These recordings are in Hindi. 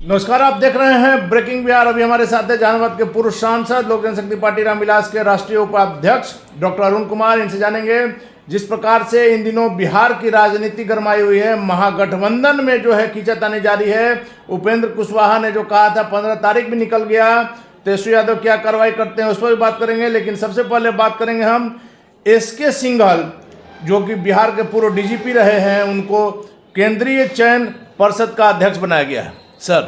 नमस्कार, आप देख रहे हैं ब्रेकिंग बिहार। अभी हमारे साथ है जहानाबाद के पूर्व सांसद लोक जनशक्ति पार्टी रामविलास के राष्ट्रीय उपाध्यक्ष डॉक्टर अरुण कुमार। इनसे जानेंगे जिस प्रकार से इन दिनों बिहार की राजनीति गरमाई हुई है, महागठबंधन में जो है खींचातानी जारी है। उपेंद्र कुशवाहा ने जो कहा था 15 तारीख भी निकल गया, तेजस्वी यादव क्या कार्रवाई करते हैं उस पर भी बात करेंगे। लेकिन सबसे पहले बात करेंगे हम एसके सिंघल, जो कि बिहार के पूर्व डीजीपी रहे हैं, उनको केंद्रीय चयन पर्षद का अध्यक्ष बनाया गया है। सर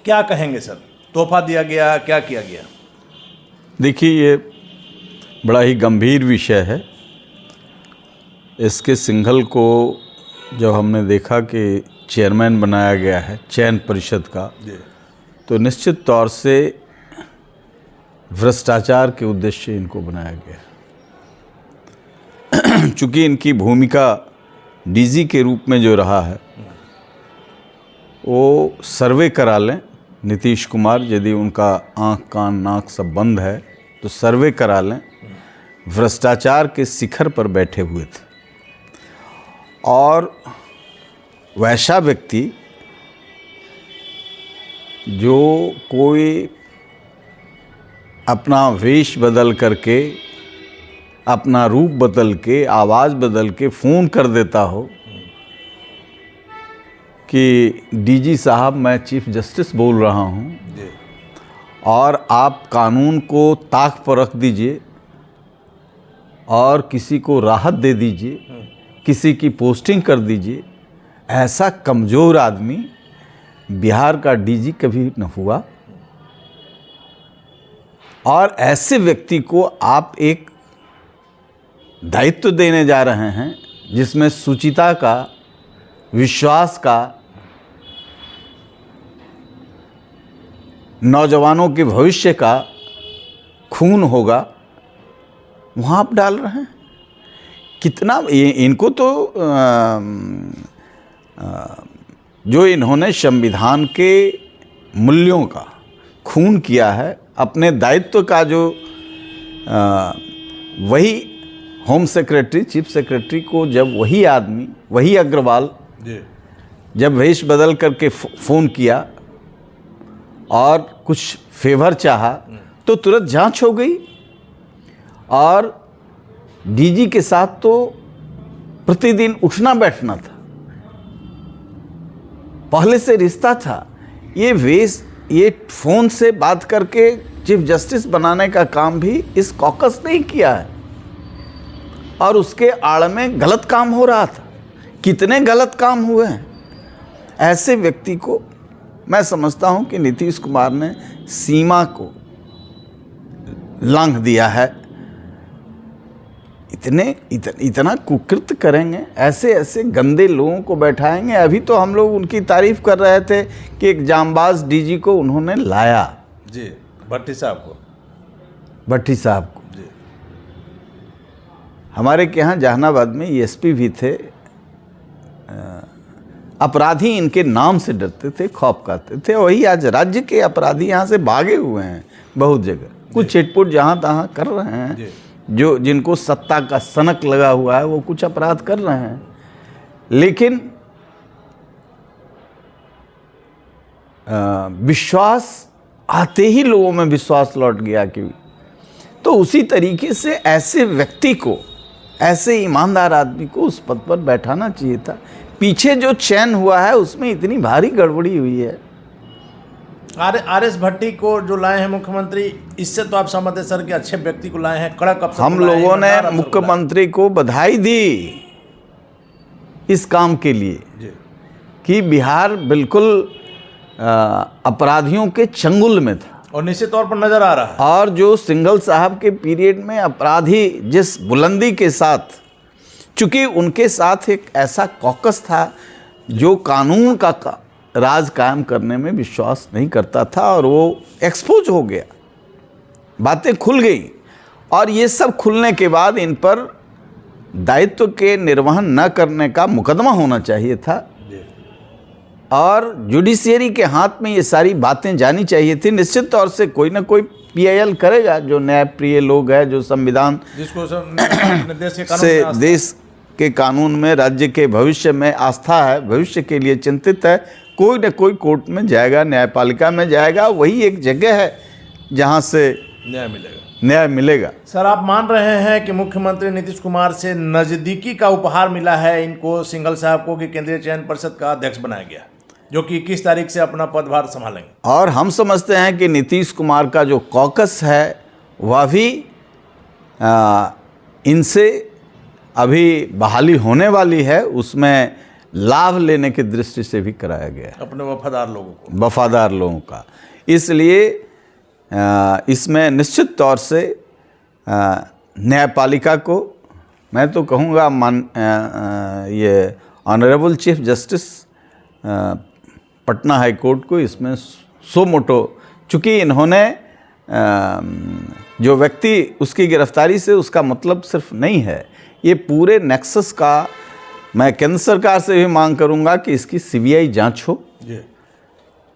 क्या कहेंगे सर, तोहफा दिया गया, क्या किया गया? देखिए, ये बड़ा ही गंभीर विषय है। एसके सिंघल को जब हमने देखा कि चेयरमैन बनाया गया है चयन परिषद का, तो निश्चित तौर से भ्रष्टाचार के उद्देश्य से इनको बनाया गया। चूँकि इनकी भूमिका डीजी के रूप में जो रहा है, वो सर्वे करा लें नीतीश कुमार, यदि उनका आँख कान नाक सब बंद है तो सर्वे करा लें। भ्रष्टाचार के शिखर पर बैठे हुए थे और वैसा व्यक्ति जो कोई अपना वेश बदल करके, अपना रूप बदल के, आवाज़ बदल के फ़ोन कर देता हो कि डीजी साहब मैं चीफ जस्टिस बोल रहा हूँ और आप कानून को ताक पर रख दीजिए और किसी को राहत दे दीजिए, किसी की पोस्टिंग कर दीजिए। ऐसा कमज़ोर आदमी बिहार का डीजी कभी न हुआ। और ऐसे व्यक्ति को आप एक दायित्व देने जा रहे हैं जिसमें शुचिता का, विश्वास का, नौजवानों के भविष्य का खून होगा, वहाँ आप डाल रहे हैं। कितना इनको तो जो इन्होंने संविधान के मूल्यों का खून किया है, अपने दायित्व का जो वही होम सेक्रेटरी, चीफ सेक्रेटरी को जब वही आदमी, वही अग्रवाल जब वेश बदल करके फ़ोन किया और कुछ फेवर चाहा तो तुरंत जांच हो गई। और डीजी के साथ तो प्रतिदिन उठना बैठना था, पहले से रिश्ता था। ये फ़ोन से बात करके चीफ जस्टिस बनाने का काम भी इस कॉकस ने ही किया है और उसके आड़ में गलत काम हो रहा था। कितने गलत काम हुए हैं। ऐसे व्यक्ति को मैं समझता हूं कि नीतीश कुमार ने सीमा को लांघ दिया है। इतना कुकृत्य करेंगे, ऐसे गंदे लोगों को बैठाएंगे। अभी तो हम लोग उनकी तारीफ कर रहे थे कि एक जांबाज डीजी को उन्होंने लाया जी, भट्टी साहब को जी। हमारे के यहाँ जहानाबाद में एसपी भी थे। अपराधी इनके नाम से डरते थे, खौफ खाते थे। वही आज राज्य के अपराधी यहाँ से भागे हुए हैं बहुत जगह। कुछ छिटपुट जहाँ तहाँ कर रहे हैं, जो जिनको सत्ता का सनक लगा हुआ है वो कुछ अपराध कर रहे हैं। लेकिन विश्वास आते ही लोगों में विश्वास लौट गया कि, तो उसी तरीके से ऐसे व्यक्ति को, ऐसे ईमानदार आदमी को उस पद पर बैठाना चाहिए था। पीछे जो चयन हुआ है उसमें इतनी भारी गड़बड़ी हुई है। आर.एस. भट्टी को जो लाए हैं मुख्यमंत्री, इससे तो आप सहमत हैं सर कि अच्छे व्यक्ति को लाए हैं, कड़क अफसर? हम लोगों ने मुख्यमंत्री को बधाई दी इस काम के लिए कि बिहार बिल्कुल अपराधियों के चंगुल में था और निश्चित तौर पर नजर आ रहा है। और जो सिंघल साहब के पीरियड में अपराधी जिस बुलंदी के साथ, चूँकि उनके साथ एक ऐसा कॉकस था जो कानून का राज कायम करने में विश्वास नहीं करता था, और वो एक्सपोज हो गया, बातें खुल गई। और ये सब खुलने के बाद इन पर दायित्व के निर्वहन न करने का मुकदमा होना चाहिए था और जुडिशियरी के हाथ में ये सारी बातें जानी चाहिए थी। निश्चित तौर से कोई ना कोई पीआईएल करेगा, जो न्यायप्रिय लोग हैं, जो संविधान जिसको से देश के कानून में, राज्य के भविष्य में आस्था है, भविष्य के लिए चिंतित है, कोई न कोई कोर्ट में जाएगा, न्यायपालिका में जाएगा। वही एक जगह है जहाँ से न्याय मिलेगा। सर, आप मान रहे हैं कि मुख्यमंत्री नीतीश कुमार से नज़दीकी का उपहार मिला है इनको, सिंघल साहब को, कि केंद्रीय चयन परिषद का अध्यक्ष बनाया गया, जो कि 21 तारीख से अपना पदभार संभालेंगे। और हम समझते हैं कि नीतीश कुमार का जो कॉकस है वह भी इनसे अभी बहाली होने वाली है, उसमें लाभ लेने की दृष्टि से भी कराया गया है, अपने वफादार लोगों का। इसलिए इसमें निश्चित तौर से न्यायपालिका को, मैं तो कहूँगा ये honourable chief justice Patna high court को इसमें सो मोटो, चूँकि इन्होंने जो व्यक्ति उसकी गिरफ्तारी से उसका मतलब सिर्फ नहीं है, ये पूरे नेक्सस का मैं केंद्र सरकार से भी मांग करूंगा कि इसकी सीबीआई जांच हो।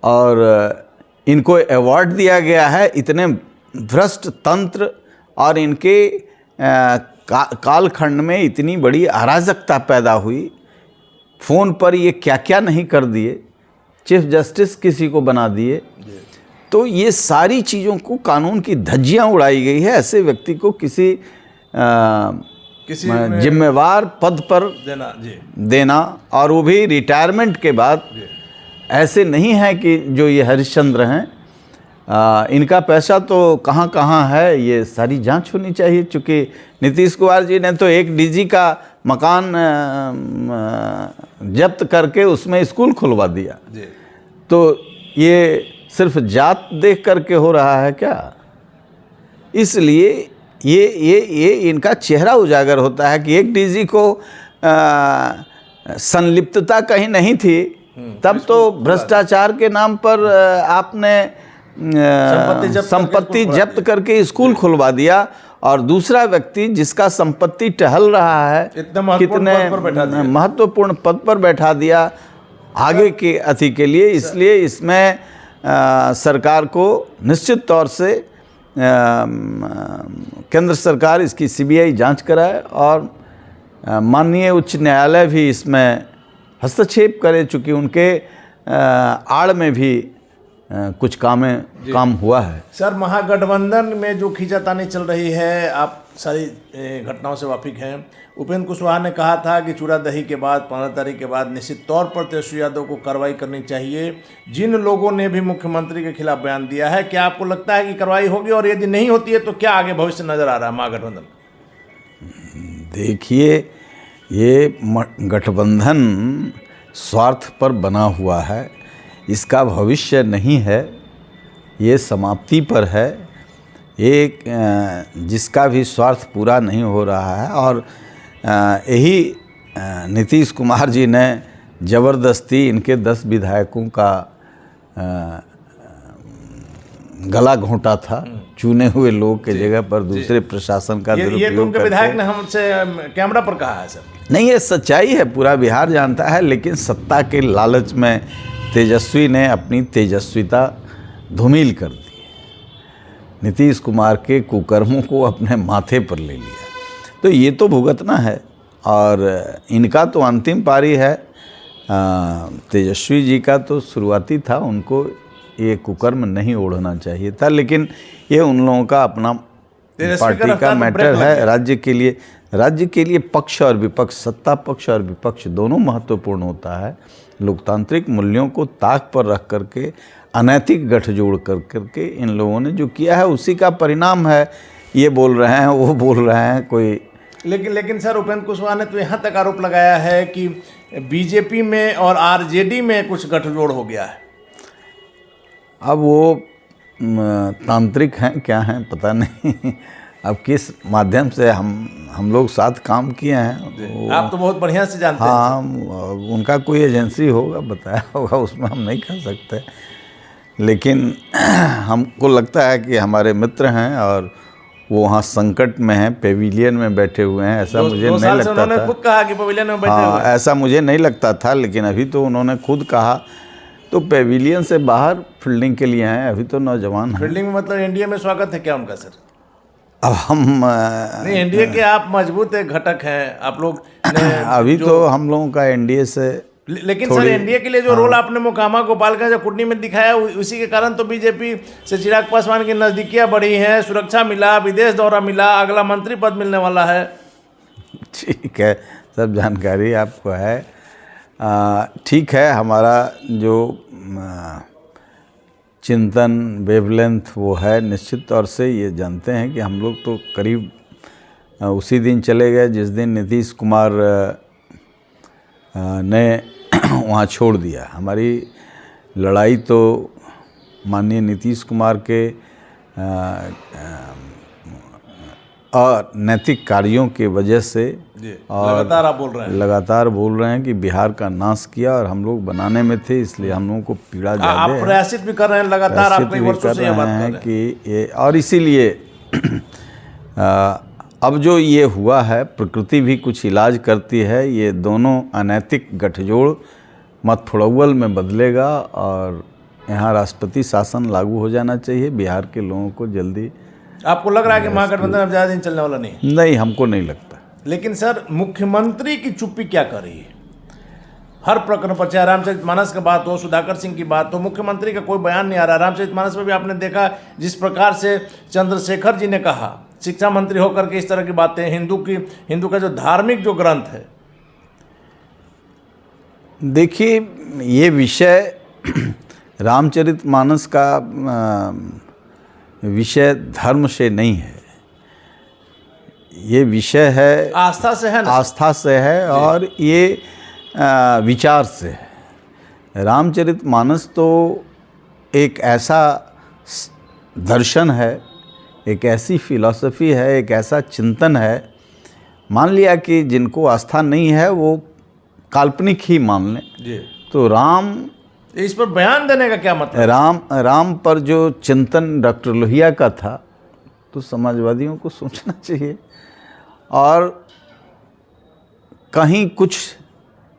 और इनको अवार्ड दिया गया है, इतने भ्रष्ट तंत्र और इनके कालखंड में इतनी बड़ी अराजकता पैदा हुई, फ़ोन पर ये क्या क्या नहीं कर दिए, चीफ जस्टिस किसी को बना दिए। तो ये सारी चीज़ों को कानून की धज्जियाँ उड़ाई गई है। ऐसे व्यक्ति को किसी जिम्मेवार पद पर देना और वो भी रिटायरमेंट के बाद, ऐसे नहीं है कि जो ये हरिश्चंद्र हैं, इनका पैसा तो कहाँ कहाँ है, ये सारी जांच होनी चाहिए। चूँकि नीतीश कुमार जी ने तो एक डीजी का मकान जब्त करके उसमें स्कूल खुलवा दिया, तो ये सिर्फ जात देख करके हो रहा है क्या? इसलिए ये इनका चेहरा उजागर होता है कि एक डीजी को संलिप्तता कहीं नहीं थी, तब तो भ्रष्टाचार के नाम पर आपने संपत्ति जब्त करके स्कूल खुलवा दिया, और दूसरा व्यक्ति जिसका संपत्ति टहल रहा है कितने महत्वपूर्ण पद पर बैठा दिया आगे के अति के लिए। इसलिए इसमें सरकार को निश्चित तौर से केंद्र सरकार इसकी सीबीआई जांच कराए और माननीय उच्च न्यायालय भी इसमें हस्तक्षेप करे, चूँकि उनके आड़ में भी कुछ काम हुआ है। सर, महागठबंधन में जो खींचातानी चल रही है, आप सारी घटनाओं से वाकिफ हैं। उपेंद्र कुशवाहा ने कहा था कि चूड़ा दही के बाद 15 तारीख के बाद निश्चित तौर पर तेजस्वी यादव को कार्रवाई करनी चाहिए। जिन लोगों ने भी मुख्यमंत्री के खिलाफ बयान दिया है, क्या आपको लगता है कि कार्रवाई होगी, और यदि नहीं होती है तो क्या आगे भविष्य नजर आ रहा है महागठबंधन? देखिए, ये गठबंधन स्वार्थ पर बना हुआ है, इसका भविष्य नहीं है, ये समाप्ति पर है। एक जिसका भी स्वार्थ पूरा नहीं हो रहा है, और यही नीतीश कुमार जी ने ज़बरदस्ती इनके 10 विधायकों का गला घोंटा था, चुने हुए लोग के जगह पर दूसरे प्रशासन का दुरुपयोग ये तो उनके विधायक ने हमसे कैमरा पर कहा है। सर, नहीं, ये सच्चाई है, पूरा बिहार जानता है। लेकिन सत्ता के लालच में तेजस्वी ने अपनी तेजस्विता धूमिल कर दी, नीतीश कुमार के कुकर्मों को अपने माथे पर ले लिया। तो ये तो भुगतना है, और इनका तो अंतिम पारी है। तेजस्वी जी का तो शुरुआती था, उनको ये कुकर्म नहीं ओढ़ना चाहिए था, लेकिन ये उन लोगों का अपना पार्टी का मैटर है। राज्य के लिए पक्ष और विपक्ष, सत्ता पक्ष और विपक्ष दोनों महत्वपूर्ण होता है। लोकतांत्रिक मूल्यों को ताक पर रख करके अनैतिक गठजोड़ कर करके इन लोगों ने जो किया है, उसी का परिणाम है। ये बोल रहे हैं, वो बोल रहे हैं, कोई लेकिन सर, उपेंद्र कुशवाहा ने तो यहाँ तक आरोप लगाया है कि बीजेपी में और आरजेडी में कुछ गठजोड़ हो गया है। अब वो तांत्रिक हैं क्या हैं पता नहीं, अब किस माध्यम से हम लोग साथ काम किए हैं, आप तो बहुत बढ़िया से जानते हैं। हाँ, उनका कोई एजेंसी होगा, बताया होगा, उसमें हम नहीं कह सकते। लेकिन हमको लगता है कि हमारे मित्र हैं और वो वहाँ संकट में हैं, पेविलियन में बैठे हुए हैं। ऐसा मुझे नहीं लगता था। उन्होंने खुद कहा कि पेविलियन में बैठे हुए हैं। ऐसा मुझे नहीं लगता था, लेकिन अभी तो उन्होंने खुद कहा। तो पेविलियन से बाहर फील्डिंग के लिए हैं, अभी तो नौजवान हैं। फील्डिंग में मतलब एनडीए में स्वागत है क्या उनका? सर, अब हम नहीं, एनडीए के आप मजबूत एक घटक हैं आप लोग ने अभी तो हम लोगों का एनडीए से लेकिन सर एनडीए के लिए जो रोल आपने मोकामा गोपालगंज कुटनी में दिखाया उसी के कारण तो बीजेपी से चिराग पासवान की नजदीकियां बढ़ी हैं, सुरक्षा मिला, विदेश दौरा मिला, अगला मंत्री पद मिलने वाला है। ठीक है, सब जानकारी आपको है। ठीक है, हमारा जो चिंतन वेवलेंथ वो है, निश्चित तौर से ये जानते हैं कि हम लोग तो करीब उसी दिन चले गए जिस दिन नीतीश कुमार ने वहाँ छोड़ दिया। हमारी लड़ाई तो माननीय नीतीश कुमार के अनैतिक कार्यों के वजह से और लगातार बोल रहे हैं कि बिहार का नाश किया और हम लोग बनाने में थे, इसलिए हम लोगों को पीड़ा ज़्यादा है। आप प्रयासित भी कर रहे हैं लगातार, आप कई वर्षों से ये बात कर रहे हैं कि ये, और इसीलिए अब जो ये हुआ है, प्रकृति भी कुछ इलाज करती है। ये दोनों अनैतिक गठजोड़ मतफुड़ौल में बदलेगा और यहाँ राष्ट्रपति शासन लागू हो जाना चाहिए। बिहार के लोगों को जल्दी। आपको लग रहा है कि महागठबंधन अब ज़्यादा दिन चलने वाला नहीं? नहीं, हमको नहीं लगता। लेकिन सर मुख्यमंत्री की चुप्पी क्या कर रही है? हर प्रकरण पर, चाहे रामचरितमानस की बात हो, सुधाकर सिंह की बात हो, मुख्यमंत्री का कोई बयान नहीं आ रहा। रामचरितमानस में भी आपने देखा जिस प्रकार से चंद्रशेखर जी ने कहा, शिक्षा मंत्री होकर के इस तरह की बातें, हिंदू का जो धार्मिक जो ग्रंथ है। देखिए, ये विषय रामचरितमानस का विषय धर्म से नहीं है, ये विषय है आस्था से है ना? आस्था से है और ये विचार से है। रामचरितमानस तो एक ऐसा दर्शन है, एक ऐसी फिलॉसफी है, एक ऐसा चिंतन है। मान लिया कि जिनको आस्था नहीं है वो काल्पनिक ही मान लें जी। तो राम, इस पर बयान देने का क्या मतलब? राम पर जो चिंतन डॉक्टर लोहिया का था, तो समाजवादियों को सोचना चाहिए। और कहीं कुछ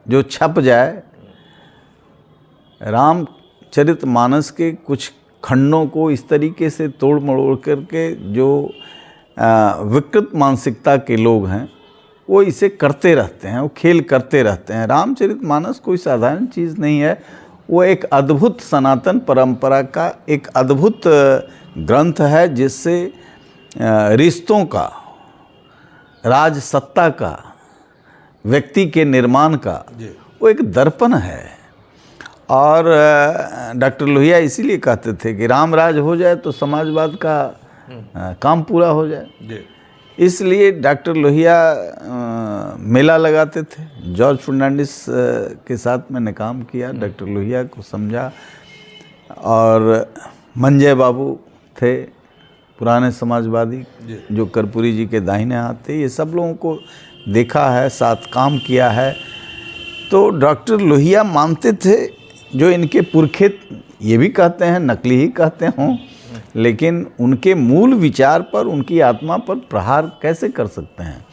जो छप जाए, रामचरितमानस के कुछ खंडों को इस तरीके से तोड़ मरोड़ करके जो विकृत मानसिकता के लोग हैं वो इसे करते रहते हैं, वो खेल करते रहते हैं। रामचरितमानस कोई साधारण चीज़ नहीं है, वो एक अद्भुत सनातन परंपरा का एक अद्भुत ग्रंथ है, जिससे रिश्तों का, राज सत्ता का, व्यक्ति के निर्माण का वो एक दर्पण है। और डॉक्टर लोहिया इसीलिए कहते थे कि राम राज हो जाए तो समाजवाद का काम पूरा हो जाए। इसलिए डॉक्टर लोहिया मेला लगाते थे। जॉर्ज फर्नांडिस के साथ मैंने काम किया, डॉक्टर लोहिया को समझा। और मंजय बाबू थे पुराने समाजवादी जो कर्पूरी जी के दाहिने हाथ थे, ये सब लोगों को देखा है, साथ काम किया है। तो डॉक्टर लोहिया मानते थे, जो इनके पुरखे ये भी कहते हैं, नकली ही कहते हों, लेकिन उनके मूल विचार पर, उनकी आत्मा पर प्रहार कैसे कर सकते हैं।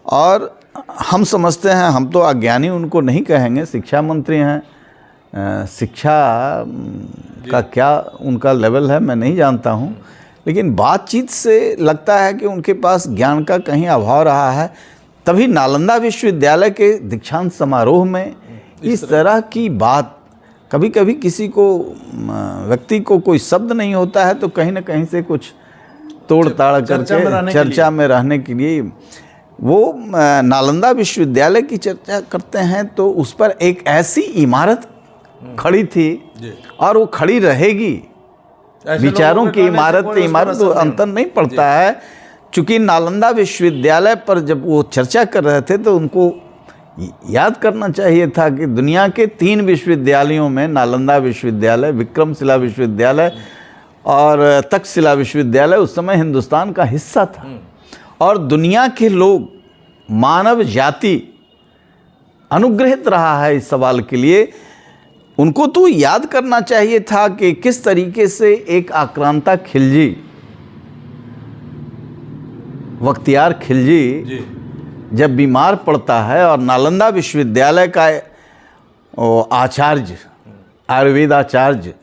और हम समझते हैं, हम तो अज्ञानी उनको नहीं कहेंगे, शिक्षा मंत्री हैं, शिक्षा का क्या उनका लेवल है मैं नहीं जानता हूँ, लेकिन बातचीत से लगता है कि उनके पास ज्ञान का कहीं अभाव रहा है। तभी नालंदा विश्वविद्यालय के दीक्षांत समारोह में इस तरह की बात, कभी कभी किसी को, व्यक्ति को कोई शब्द नहीं होता है तो कहीं ना कहीं से कुछ तोड़ ताड़ करके चर्चा में रहने के लिए वो नालंदा विश्वविद्यालय की चर्चा करते हैं। तो उस पर एक ऐसी इमारत खड़ी थी और वो खड़ी रहेगी। विचारों की इमारत तो अंतर नहीं पड़ता है। चूँकि नालंदा विश्वविद्यालय पर जब वो चर्चा कर रहे थे तो उनको याद करना चाहिए था कि दुनिया के 3 विश्वविद्यालयों में नालंदा विश्वविद्यालय, विक्रमशिला विश्वविद्यालय और तक्षशिला विश्वविद्यालय उस समय हिंदुस्तान का हिस्सा था। और दुनिया के लोग, मानव जाति अनुग्रहित रहा है इस सवाल के लिए। उनको तो याद करना चाहिए था कि किस तरीके से एक आक्रांता खिलजी, बख्तियार खिलजी जब बीमार पड़ता है और नालंदा विश्वविद्यालय का आचार्य, आयुर्वेद आचार्य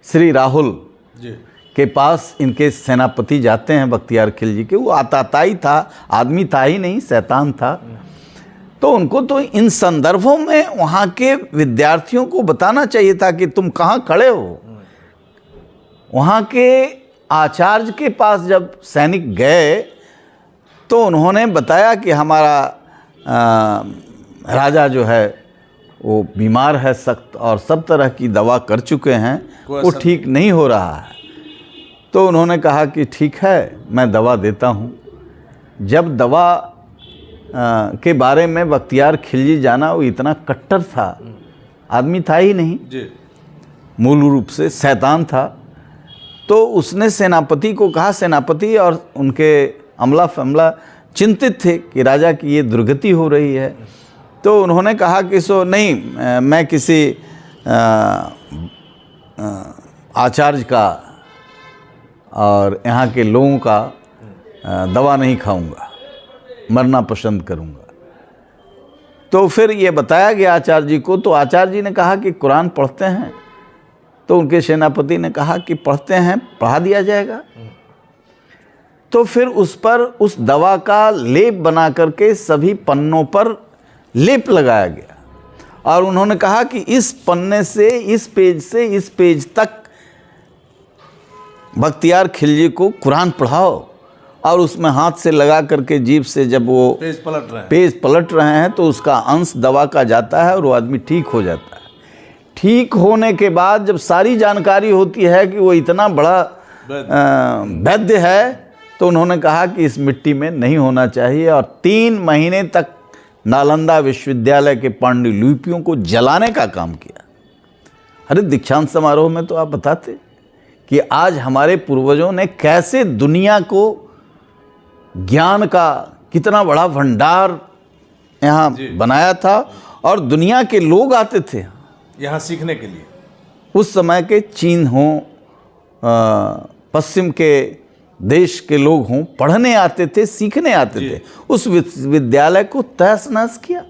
श्री राहुल के पास इनके सेनापति जाते हैं बख्तियार खिलजी के। वो आताताई था, आदमी था ही नहीं, शैतान था। तो उनको तो इन संदर्भों में वहाँ के विद्यार्थियों को बताना चाहिए था कि तुम कहाँ खड़े हो। वहाँ के आचार्य के पास जब सैनिक गए तो उन्होंने बताया कि हमारा राजा जो है वो बीमार है सख्त, और सब तरह की दवा कर चुके हैं, वो ठीक नहीं हो रहा है। तो उन्होंने कहा कि ठीक है, मैं दवा देता हूँ। जब दवा के बारे में बख्तियार खिलजी जाना, वो इतना कट्टर था, आदमी था ही नहीं जी, मूल रूप से शैतान था। तो उसने सेनापति को कहा, सेनापति और उनके अमला फमला चिंतित थे कि राजा की ये दुर्गति हो रही है। तो उन्होंने कहा कि सो नहीं, मैं किसी आचार्य का और यहाँ के लोगों का दवा नहीं खाऊंगा, मरना पसंद करूंगा। तो फिर ये बताया गया आचार्य जी को। तो आचार्य जी ने कहा कि कुरान पढ़ते हैं? तो उनके सेनापति ने कहा कि पढ़ते हैं, पढ़ा दिया जाएगा। तो फिर उस पर उस दवा का लेप बना करके सभी पन्नों पर लेप लगाया गया, और उन्होंने कहा कि इस पन्ने से इस पेज तक बख्तियार खिलजी को कुरान पढ़ाओ, और उसमें हाथ से लगा करके जीभ से जब वो पेज पलट रहे हैं तो उसका अंश दवा का जाता है और वो आदमी ठीक हो जाता है। ठीक होने के बाद जब सारी जानकारी होती है कि वो इतना बड़ा वैद्य है, तो उन्होंने कहा कि इस मिट्टी में नहीं होना चाहिए, और 3 महीने तक नालंदा विश्वविद्यालय के पांडुलिपियों को जलाने का काम किया। अरे दीक्षांत समारोह में तो आप बताते कि आज हमारे पूर्वजों ने कैसे दुनिया को ज्ञान का कितना बड़ा भंडार यहाँ बनाया था, और दुनिया के लोग आते थे यहाँ सीखने के लिए। उस समय के चीन हों, पश्चिम के देश के लोग हों, पढ़ने आते थे, सीखने आते थे। उस विश्वविद्यालय को तहस नहस किया,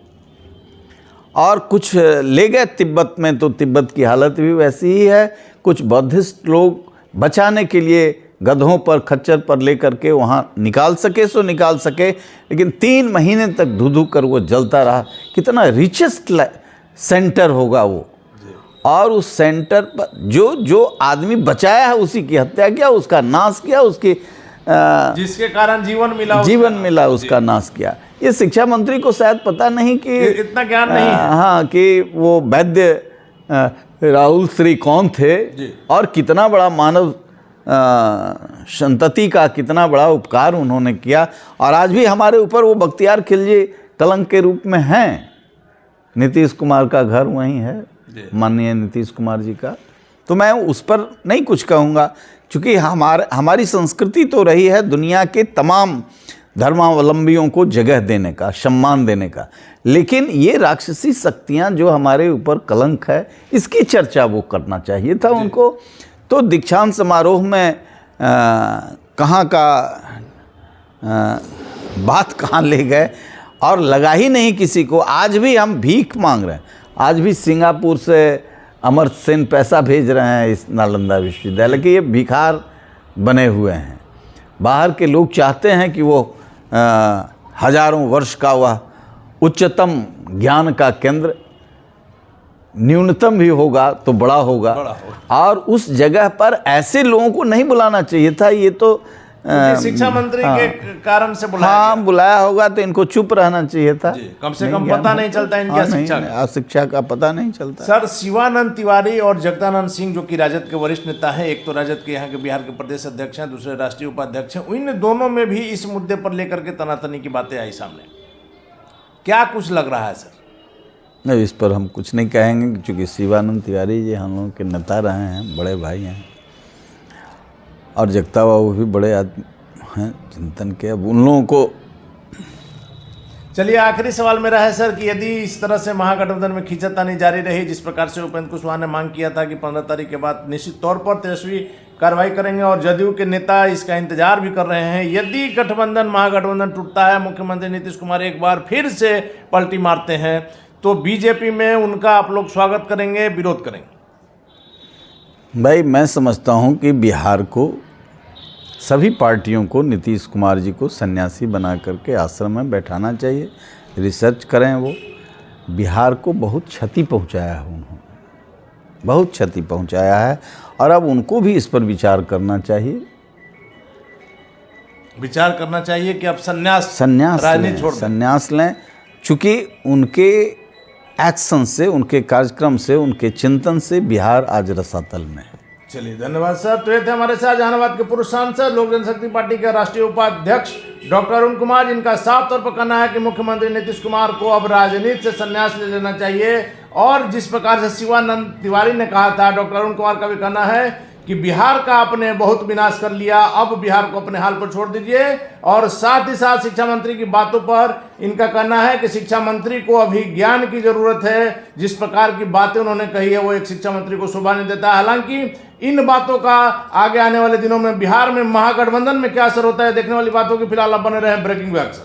और कुछ ले गए तिब्बत में। तो तिब्बत की हालत भी वैसी ही है। कुछ बौद्धिस्ट लोग बचाने के लिए गधों पर, खच्चर पर लेकर के वहाँ निकाल सके सो निकाल सके, लेकिन 3 महीने तक धू कर वो जलता रहा। कितना रिचेस्ट सेंटर होगा वो, और उस सेंटर पर जो आदमी बचाया है उसी की हत्या किया, उसका नाश किया, उसकी जिसके कारण जीवन मिला उसका नाश किया। ये शिक्षा मंत्री को शायद पता नहीं कि इतना ज्ञान नहीं है। हाँ, कि वो वैद्य राहुल श्री कौन थे और कितना बड़ा मानव संतति का कितना बड़ा उपकार उन्होंने किया, और आज भी हमारे ऊपर वो बख्तियार खिलजी कलंक के रूप में हैं। नीतीश कुमार का घर वहीं है, माननीय नीतीश कुमार जी का। तो मैं उस पर नहीं कुछ कहूँगा, क्योंकि हमारी संस्कृति तो रही है दुनिया के तमाम धर्मावलंबियों को जगह देने का, सम्मान देने का। लेकिन ये राक्षसी शक्तियाँ जो हमारे ऊपर कलंक है, इसकी चर्चा वो करना चाहिए था उनको। तो दीक्षांत समारोह में कहाँ का बात कहाँ ले गए, और लगा ही नहीं किसी को। आज भी हम भीख मांग रहे हैं, आज भी सिंगापुर से अमर्त्य सेन पैसा भेज रहे हैं इस नालंदा विश्वविद्यालय के। ये भिखार बने हुए हैं। बाहर के लोग चाहते हैं कि वो हजारों वर्ष का वह उच्चतम ज्ञान का केंद्र न्यूनतम भी होगा तो बड़ा होगा, और उस जगह पर ऐसे लोगों को नहीं बुलाना चाहिए था। ये तो शिक्षा मंत्री के कारण से बुलाया होगा, तो इनको चुप रहना चाहिए था। कम से कम पता नहीं चलता इनका शिक्षा का पता नहीं चलता। सर, शिवानंद तिवारी और जगदानंद सिंह जो कि राजद के वरिष्ठ नेता हैं, एक तो राजद के यहाँ के बिहार के प्रदेश अध्यक्ष हैं, दूसरे राष्ट्रीय उपाध्यक्ष हैं, इन दोनों में भी इस मुद्दे पर लेकर के तनातनी की बातें आई सामने। क्या कुछ लग रहा है सर? नहीं, इस पर हम कुछ नहीं कहेंगे, क्योंकि शिवानंद तिवारी जी हम लोगों के नेता रहे हैं, बड़े भाई हैं, और जगता बाबू भी बड़े आदमी हैं चिंतन के। अब उन लोगों को चलिए, आखिरी सवाल मेरा है सर कि यदि इस तरह से महागठबंधन में खींचातानी जारी रही, जिस प्रकार से उपेंद्र कुशवाहा ने मांग किया था कि 15 तारीख के बाद निश्चित तौर पर तेजस्वी कार्रवाई करेंगे, और जदयू के नेता इसका इंतजार भी कर रहे हैं, यदि गठबंधन महागठबंधन टूटता है, मुख्यमंत्री नीतीश कुमार एक बार फिर से पलटी मारते हैं, तो बीजेपी में उनका आप लोग स्वागत करेंगे, विरोध करेंगे? भाई मैं समझता हूँ कि बिहार को सभी पार्टियों को नीतीश कुमार जी को सन्यासी बना करके आश्रम में बैठाना चाहिए। रिसर्च करें, वो बिहार को बहुत क्षति पहुँचाया है उन्होंने, बहुत क्षति पहुँचाया है, और अब उनको भी इस पर विचार करना चाहिए। विचार करना चाहिए कि अब संन्यास राजनीति छोड़ दें। संन्यास लें, चूँकि उनके एक्शन से, उनके कार्यक्रम से, उनके चिंतन से बिहार आज रसातल में है। चलिए, धन्यवाद सर। तो ये थे हमारे साथ जहानाबाद के पूर्व सांसद लोक जनशक्ति पार्टी के राष्ट्रीय उपाध्यक्ष डॉक्टर अरुण कुमार, जिनका साफ तौर पर कहना है कि मुख्यमंत्री नीतीश कुमार को अब राजनीति से संन्यास ले लेना चाहिए। और जिस प्रकार से शिवानंद तिवारी ने कहा था, डॉक्टर अरुण कुमार का भी कहना है कि बिहार का आपने बहुत विनाश कर लिया, अब बिहार को अपने हाल पर छोड़ दीजिए। और साथ ही साथ शिक्षा मंत्री की बातों पर इनका कहना है कि शिक्षा मंत्री को अभी ज्ञान की जरूरत है। जिस प्रकार की बातें उन्होंने कही है वो एक शिक्षा मंत्री को शोभा नहीं देता है। हालांकि इन बातों का आगे आने वाले दिनों में बिहार में महागठबंधन में क्या असर होता है देखने वाली बातों की फिलहाल आप बने रहे ब्रेकिंग व्याख्या।